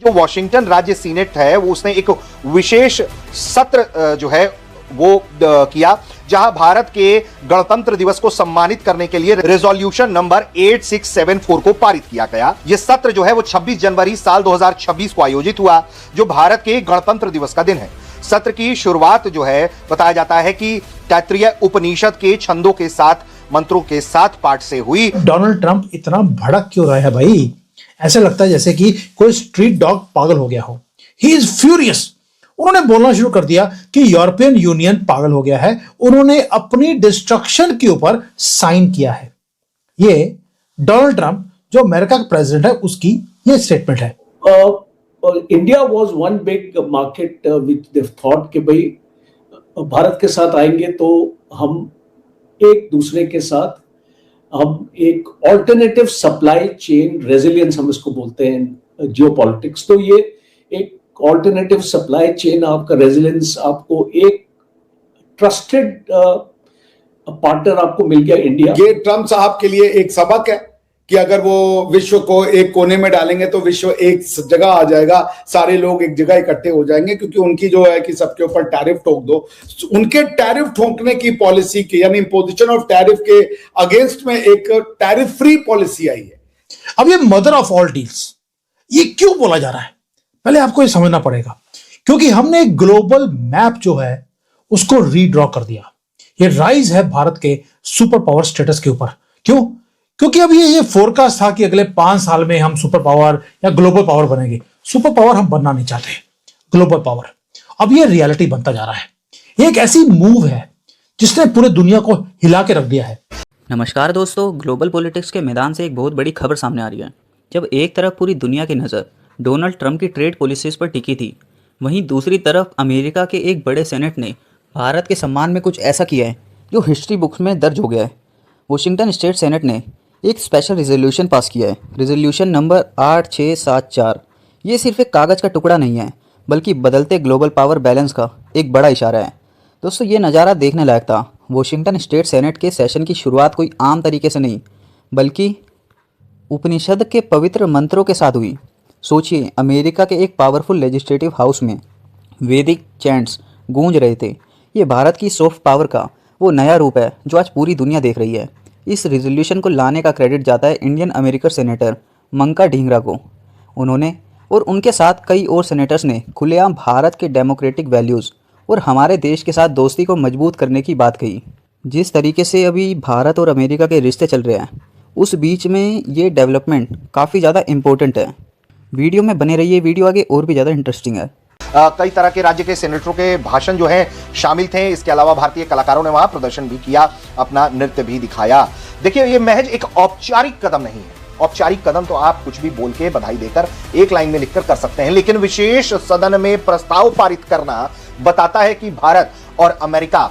जो वॉशिंगटन राज्य सीनेट है वो उसने एक विशेष सत्र जो है वो किया, जहां भारत के गणतंत्र दिवस को सम्मानित करने के लिए रेजोल्यूशन नंबर 8674 को पारित किया गया। यह सत्र जो है वो 26 जनवरी साल 2026 को आयोजित हुआ, जो भारत के गणतंत्र दिवस का दिन है। सत्र की शुरुआत जो है बताया जाता है कि तैत्तिरीय उपनिषद के छंदों के साथ, मंत्रों के साथ पाठ से हुई। डोनाल्ड ट्रंप इतना भड़क क्यों रहा है भाई? ऐसा लगता है जैसे कि कोई स्ट्रीट डॉग पागल हो गया हो। He is furious. उन्होंने बोलना शुरू कर दिया कि यूरोपियन यूनियन पागल हो गया है। उन्होंने अपनी डिस्ट्रक्शन के ऊपर साइन किया है। ये डोनाल्ड ट्रंप जो अमेरिका का प्रेसिडेंट है उसकी ये स्टेटमेंट है। India was one big market which they thought कि भाई भारत के साथ आएंगे तो हम एक दूसरे के साथ हम एक ऑल्टरनेटिव सप्लाई चेन रेजिलियंस हम इसको बोलते हैं जियोपॉलिटिक्स। तो ये एक ऑल्टरनेटिव सप्लाई चेन आपका रेजिलियंस, आपको एक ट्रस्टेड पार्टनर आपको मिल गया इंडिया। ये ट्रंप साहब के लिए एक सबक है कि अगर वो विश्व को एक कोने में डालेंगे तो विश्व एक जगह आ जाएगा, सारे लोग एक जगह इकट्ठे हो जाएंगे, क्योंकि उनकी जो है कि सबके ऊपर टैरिफ ठोक दो। उनके टैरिफ ठोकने की पॉलिसी की यानी इम्पोजिशन ऑफ टैरिफ के अगेंस्ट में एक टैरिफ फ्री पॉलिसी आई है। अब ये मदर ऑफ ऑल डील्स, ये क्यों बोला जा रहा है? पहले आपको ये समझना पड़ेगा, क्योंकि हमने एक ग्लोबल मैप जो है उसको रीड्रॉ कर दिया। ये राइज है भारत के सुपर पावर स्टेटस के ऊपर। क्यों? क्योंकि अब ये फोरकास्ट था कि अगले 5 साल में हम सुपर पावर या ग्लोबल पावर बनेंगे। सुपर पावर हम बनना नहीं चाहते, ग्लोबल पावर। अब ये रियलिटी बनता जा रहा है। ये एक ऐसी मूव है जिसने पूरे दुनिया को हिला के रख दिया है। नमस्कार दोस्तों, ग्लोबल पॉलिटिक्स के मैदान से एक बहुत बड़ी खबर सामने आ रही है। जब एक तरफ पूरी दुनिया की नज़र डोनाल्ड ट्रंप की ट्रेड पॉलिसीज पर टिकी थी, वहीं दूसरी तरफ अमेरिका के एक बड़े सेनेट ने भारत के सम्मान में कुछ ऐसा किया है जो हिस्ट्री बुक्स में दर्ज हो गया है। वॉशिंगटन स्टेट सेनेट ने एक स्पेशल रेजोल्यूशन पास किया है, रेजोल्यूशन नंबर 8674। ये सिर्फ एक कागज़ का टुकड़ा नहीं है, बल्कि बदलते ग्लोबल पावर बैलेंस का एक बड़ा इशारा है। दोस्तों, ये नज़ारा देखने लायक था। वॉशिंगटन स्टेट सेनेट के सेशन की शुरुआत कोई आम तरीके से नहीं, बल्कि उपनिषद के पवित्र मंत्रों के साथ हुई। सोचिए, अमेरिका के एक पावरफुल लेजिस्लेटिव हाउस में वैदिक चैंट्स गूंज रहे थे। ये भारत की सॉफ्ट पावर का वो नया रूप है जो आज पूरी दुनिया देख रही है। इस रेजोल्यूशन को लाने का क्रेडिट जाता है इंडियन अमेरिकन सेनेटर मंका ढींगरा को। उन्होंने और उनके साथ कई और सेनेटर्स ने खुलेआम भारत के डेमोक्रेटिक वैल्यूज़ और हमारे देश के साथ दोस्ती को मजबूत करने की बात कही। जिस तरीके से अभी भारत और अमेरिका के रिश्ते चल रहे हैं, उस बीच में ये डेवलपमेंट काफ़ी ज़्यादा इम्पोर्टेंट है। वीडियो में बने रहिए, वीडियो आगे और भी ज़्यादा इंटरेस्टिंग है। कई तरह के राज्य के सेनेटरों के भाषण जो है शामिल थे। इसके अलावा भारतीय कलाकारों ने वहां प्रदर्शन भी किया, अपना नृत्य भी दिखाया। देखिए, ये महज एक औपचारिक कदम नहीं है। औपचारिक कदम तो आप कुछ भी बोल के, बधाई देकर, एक लाइन में लिखकर कर सकते हैं, लेकिन विशेष सदन में प्रस्ताव पारित करना बताता है कि भारत और अमेरिका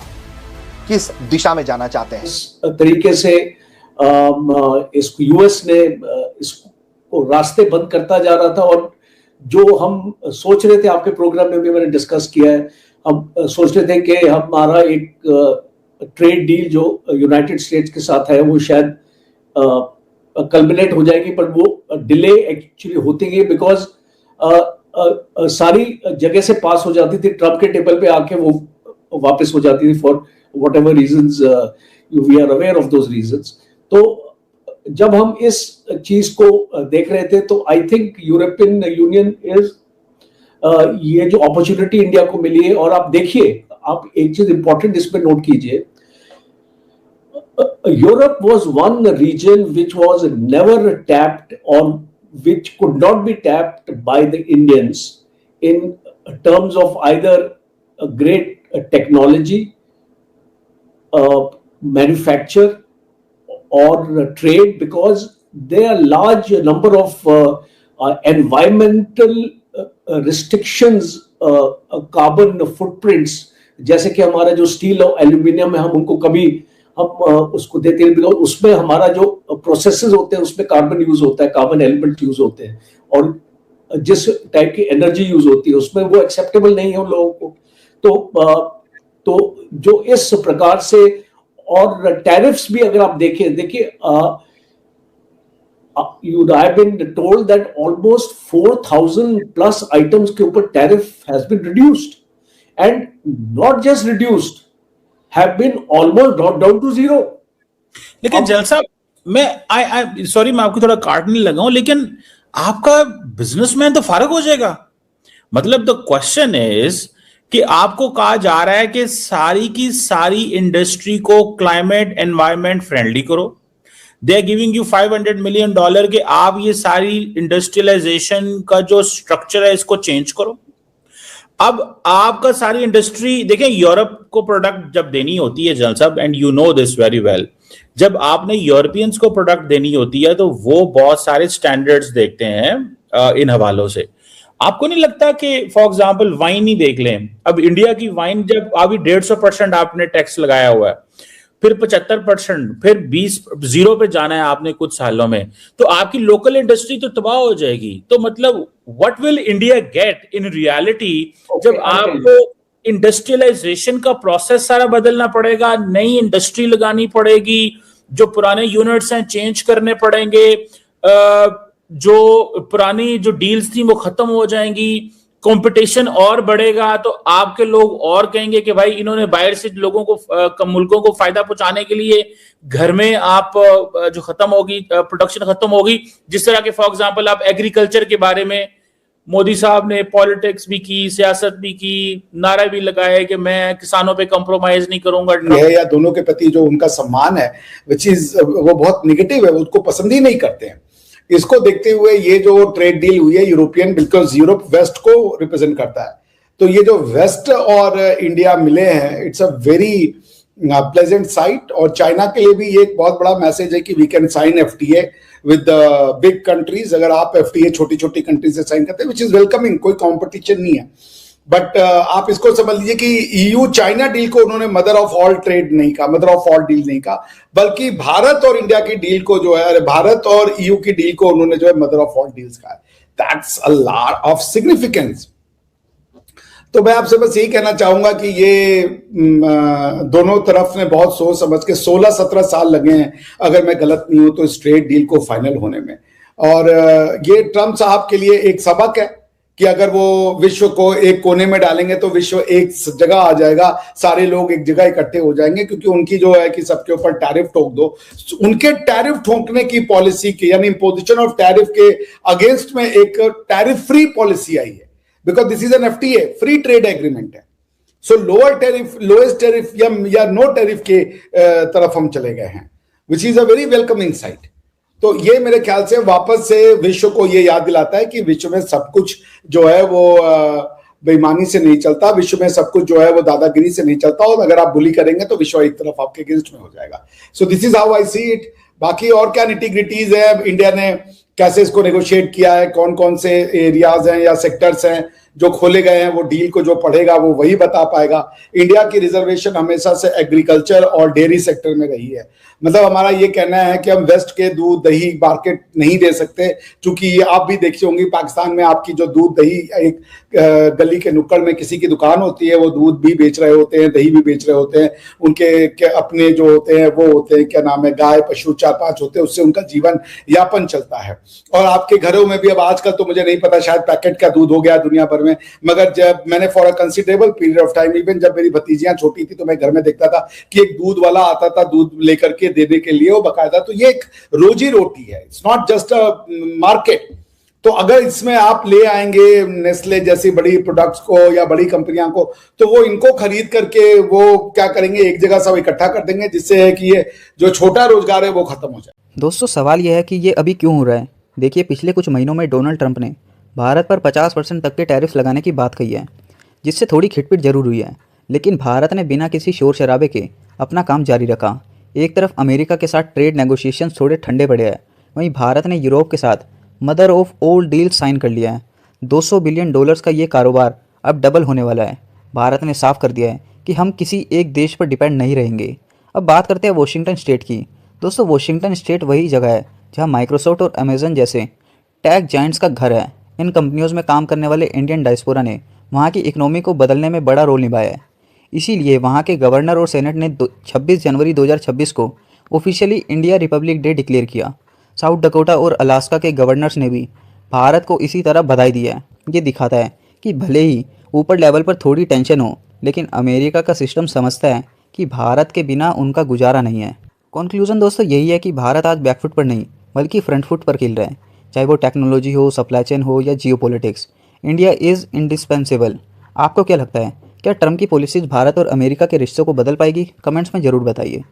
किस दिशा में जाना चाहते हैं। इस तरीके से इसको यूएस ने इसको रास्ते बंद करता जा रहा था, और जो हम सोच रहे थे, आपके प्रोग्राम में भी मैंने डिस्कस किया है, हम सोच रहे थे कि हमारा एक ट्रेड डील जो यूनाइटेड स्टेट्स के साथ है वो शायद कल्मिनेट हो जाएगी, पर वो डिले एक्चुअली होती गई बिकॉज सारी जगह से पास हो जाती थी, ट्रंप के टेबल पे आके वो वापस हो जाती थी for whatever reasons, we are aware of those reasons. तो जब हम इस चीज को देख रहे थे तो I think European union is ये जो अपॉर्चुनिटी इंडिया को मिली है। और आप देखिए, आप एक चीज इंपॉर्टेंट इसमें नोट कीजिए, Europe was one region which was never tapped और which could not be tapped by the Indians in terms of either great technology, manufacture or trade, because there are large number of environmental restrictions, carbon footprints, जैसे कि हमारा जो steel और aluminium है, हम उनको कभी हम उसको देते हैं बिकॉज उसमें हमारा जो प्रोसेसेस होते हैं उसमें कार्बन यूज होता है, कार्बन एलिमेंट यूज होते हैं, और जिस टाइप की एनर्जी यूज होती है उसमें वो एक्सेप्टेबल नहीं है उन लोगों को। तो जो इस प्रकार से, और टैरिफ्स भी अगर आप देखिए you have been told that almost 4,000 plus items के ऊपर tariff has been reduced, and not just reduced, have been almost brought down to zero. लेकिन जल साहब, मैं सॉरी, मैं आपको थोड़ा काटने लगा हूं, लेकिन आपका बिजनेसमैन तो फारग हो जाएगा। मतलब द क्वेश्चन इज कि आपको कहा जा रहा है कि सारी की सारी इंडस्ट्री को क्लाइमेट एनवायरमेंट फ्रेंडली करो। They are giving you $500 million कि आप ये सारी इंडस्ट्रियलाइजेशन का जो स्ट्रक्चर है इसको चेंज करो। अब आपका सारी इंडस्ट्री देखें, यूरोप को प्रोडक्ट जब देनी होती है जनरल साहब, and you know this very well, जब आपने यूरोपियंस को प्रोडक्ट देनी होती है तो वो बहुत सारे स्टैंडर्ड्स देखते हैं इन हवालों से। आपको नहीं लगता कि फॉर एग्जांपल वाइन ही देख लें, अब इंडिया की वाइन जब अभी 150% आपने टैक्स लगाया हुआ है, फिर 75%, फिर 20 पे जाना है आपने कुछ सालों में, तो आपकी लोकल इंडस्ट्री तो तबाह हो जाएगी। तो मतलब what will India get in reality जब आपको इंडस्ट्रियलाइजेशन का प्रोसेस सारा बदलना पड़ेगा, नई इंडस्ट्री लगानी पड़ेगी, जो पुराने यूनिट्स हैं चेंज करने पड़ेंगे, जो पुरानी जो डील्स थी वो खत्म हो जाएंगी, कंपटीशन और बढ़ेगा, तो आपके लोग और कहेंगे कि भाई इन्होंने बाहर से लोगों को मुल्कों को फायदा पहुंचाने के लिए घर में आप जो खत्म होगी प्रोडक्शन खत्म होगी। जिस तरह के फॉर एग्जांपल आप एग्रीकल्चर के बारे में मोदी साहब ने पॉलिटिक्स भी की, सियासत भी की, नारा भी लगाया कि मैं किसानों पे कंप्रोमाइज नहीं करूंगा, या दोनों के प्रति जो उनका सम्मान है विच इज वो बहुत निगेटिव है, उसको पसंद ही नहीं करते हैं। इसको देखते हुए ये जो ट्रेड डील हुई है यूरोपियन, बिकॉज यूरोप वेस्ट को रिप्रेजेंट करता है, तो ये जो वेस्ट और इंडिया मिले हैं, it's a very pleasant site. और चाइना के लिए भी ये एक बहुत बड़ा मैसेज है कि we can sign FTA with big countries. अगर आप एफटीए छोटी छोटी कंट्रीज से साइन करते हैं, विच इज वेलकमिंग, कोई कॉम्पिटिशन नहीं है। बट आप इसको समझ लीजिए कि ईयू चाइना डील को उन्होंने मदर ऑफ ऑल ट्रेड नहीं कहा, मदर ऑफ ऑल डील नहीं कहा, बल्कि भारत और इंडिया की डील को जो है, अरे भारत और ईयू की डील को उन्होंने जो है मदर ऑफ ऑल डील्स कहा है। That's a lot of significance. तो मैं आपसे बस यही कहना चाहूंगा कि ये दोनों तरफ ने बहुत सोच समझ के 16-17 साल लगे हैं, अगर मैं गलत नहीं हूं तो, इस ट्रेड डील को फाइनल होने में। और ये ट्रम्प साहब के लिए एक सबक है कि अगर वो विश्व को एक कोने में डालेंगे तो विश्व एक जगह आ जाएगा, सारे लोग एक जगह इकट्ठे हो जाएंगे, क्योंकि उनकी जो है कि सबके ऊपर टैरिफ ठोक दो, उनके टैरिफ ठोकने की पॉलिसी के यानी इम्पोजिशन ऑफ टैरिफ के अगेंस्ट में एक टैरिफ फ्री पॉलिसी आई है, because this is an FTA, free trade agreement है। So lower tariff, lowest tariff या नो टैरिफ के तरफ हम चले गए हैं, which is a very welcoming sight. तो ये मेरे ख्याल से वापस से विश्व को ये याद दिलाता है कि विश्व में सब कुछ जो है वो बेईमानी से नहीं चलता, विश्व में सब कुछ जो है वो दादागिरी से नहीं चलता, और अगर आप बुली करेंगे तो विश्व एक तरफ आपके अगेंस्ट में हो जाएगा। So this is how I see it. बाकी और क्या निटी-ग्रिटीज है, इंडिया ने कैसे इसको नेगोशिएट किया है, कौन कौन से एरियाज हैं या सेक्टर्स हैं जो खोले गए हैं, वो डील को जो पढ़ेगा वो वही बता पाएगा। इंडिया की रिजर्वेशन हमेशा से एग्रीकल्चर और डेयरी सेक्टर में रही है। मतलब हमारा ये कहना है कि हम वेस्ट के दूध दही मार्केट नहीं दे सकते, क्योंकि आप भी देखी होंगी पाकिस्तान में आपकी जो दूध दही एक गली के नुक्कड़ में किसी की दुकान होती है, वो दूध भी बेच रहे होते हैं, दही भी बेच रहे होते हैं, उनके अपने जो होते हैं वो होते हैं क्या नाम है, गाय पशु 4-5 होते हैं, उससे उनका जीवन यापन चलता है। और आपके घरों में भी अब आजकल तो मुझे नहीं पता, शायद पैकेट का दूध हो गया दुनिया भर में, मगर जब मैंने for a considerable period of time, even जब मेरी भतीजियां छोटी थी तो मैं घर में देखता था कि एक दूध वाला आता था दूध लेकर के देने के लिए, वो बकायदा। तो ये एक रोजी रोटी है, it's not just a market. तो अगर इसमें आप ले आएंगे नेस्ले जैसी बड़ी प्रोडक्ट्स को या बड़ी कंपनियां को, तो वो इनको खरीद करके वो क्या करेंगे, एक जगह सब इकट्ठा कर देंगे, जिससे कि ये जो छोटा रोजगार है वो खत्म हो जाए। दोस्तों, सवाल यह है कि ये अभी क्यों हो रहा है। देखिए, पिछले कुछ महीनों में डोनाल्ड ट्रंप ने भारत पर 50% तक के टैरिफ लगाने की बात कही है, जिससे थोड़ी खिटपिट जरूर हुई है, लेकिन भारत ने बिना किसी शोर शराबे के अपना काम जारी रखा। एक तरफ अमेरिका के साथ ट्रेड नेगोशिएशंस थोड़े ठंडे पड़े हैं, वहीं भारत ने यूरोप के साथ mother of all deal sign कर लिया है। $200 बिलियन का ये कारोबार अब डबल होने वाला है। भारत ने साफ कर दिया है कि हम किसी एक देश पर डिपेंड नहीं रहेंगे। अब बात करते हैं वॉशिंगटन स्टेट की। दोस्तों, वॉशिंगटन स्टेट वही जगह है जहाँ माइक्रोसॉफ्ट और अमेजन जैसे टेक जायंट्स का घर है। इन कंपनियों में काम करने वाले इंडियन डायस्पोरा ने वहाँ की इकोनॉमी को बदलने में बड़ा रोल निभाया है। इसीलिए वहाँ के गवर्नर और सेनेट ने 26 जनवरी 2026 को officially India Republic day declare किया। साउथ डकोटा और अलास्का के गवर्नर्स ने भी भारत को इसी तरह बधाई दी है। ये दिखाता है कि भले ही ऊपर लेवल पर थोड़ी टेंशन हो, लेकिन अमेरिका का सिस्टम समझता है कि भारत के बिना उनका गुजारा नहीं है। कंक्लूजन दोस्तों यही है कि भारत आज बैकफुट पर नहीं बल्कि फ्रंट फुट पर खेल रहा है, चाहे वो टेक्नोलॉजी हो, सप्लाई चेन हो या जियोपॉलिटिक्स। India is indispensable. आपको क्या लगता है, क्या ट्रम्प की पॉलिसीज भारत और अमेरिका के रिश्तों को बदल पाएगी? कमेंट्स में ज़रूर बताइए।